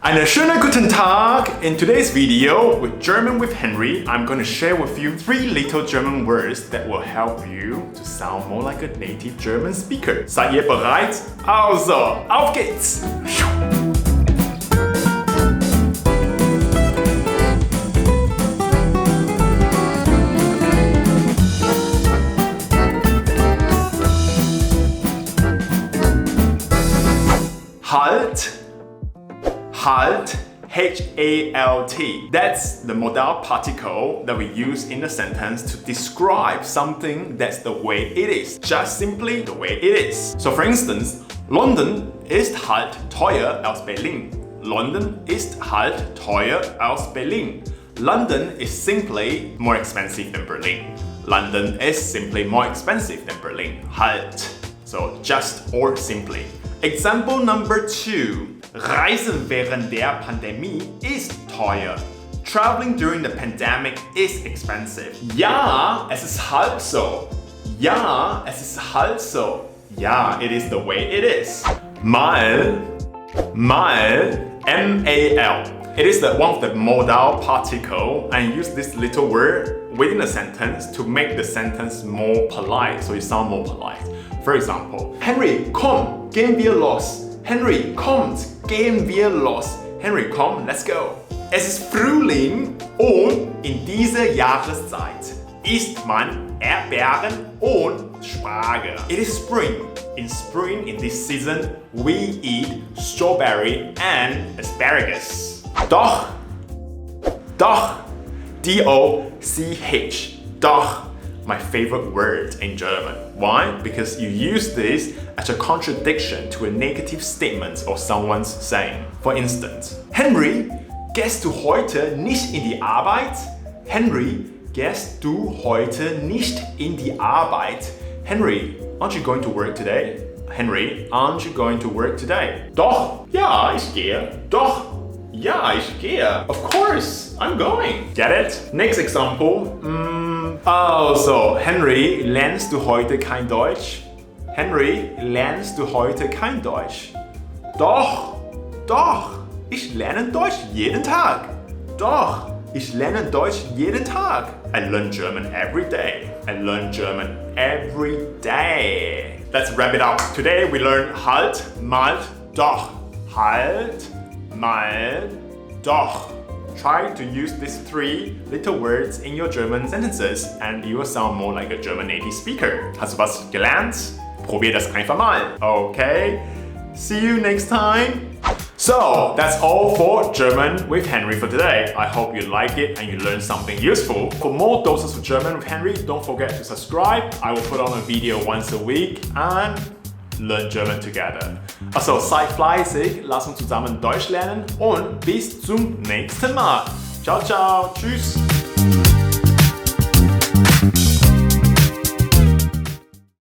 Einen schönen guten Tag! In today's video with German with Henry, I'm going to share with you 3 little German words that will help you to sound more like a native German speaker. Seid ihr bereit? Also, auf geht's! Halt. Halt, H-A-L-T. That's the modal particle that we use in a sentence to describe something that's the way it is. Just simply the way it is. So for instance, London ist halt teuer als Berlin. London ist halt teuer als Berlin. London is simply more expensive than Berlin. London is simply more expensive than Berlin. Halt. So just or simply. Example number 2. Reisen während der Pandemie ist teuer. Traveling during the pandemic is expensive. Ja, es ist halb so. Ja, es ist halb so. Ja, it is the way it is. Mal, M-A-L. It is one of the modal particle and use this little word within a sentence to make the sentence more polite, so you sound more polite. For example, Henry, komm, gehen wir los. Henry, kommt, gehen wir los. Henry, komm, let's go. Es ist Frühling und in dieser Jahreszeit isst man Erdbeeren und Spargel. It is spring. In spring, in this season, we eat strawberry and asparagus. Doch, D-O-C-H, doch. My favorite word in German. Why? Because you use this as a contradiction to a negative statement or someone's saying. For instance, Henry, gehst du heute nicht in die Arbeit? Henry, gehst du heute nicht in die Arbeit? Henry, aren't you going to work today? Henry, aren't you going to work today? Doch, ja, ich gehe. Doch, ja, ich gehe. Of course, I'm going. Get it? Next example. Also, Henry, lernst du heute kein Deutsch? Henry, lernst du heute kein Deutsch? Doch, ich lerne Deutsch jeden Tag. Doch, ich lerne Deutsch jeden Tag. I learn German every day. I learn German every day. Let's wrap it up. Today we learn halt, mal, doch. Halt, mal, doch. Try to use these 3 little words in your German sentences and you will sound more like a German native speaker. Hast du was gelernt? Probier das einfach mal. Okay? See you next time. So, that's all for German with Henry for today. I hope you like it and you learned something useful. For more doses of German with Henry, don't forget to subscribe. I will put on a video once a week and learn German together. Also, seid fleißig, lass uns zusammen Deutsch lernen und bis zum nächsten Mal. Ciao, ciao, tschüss.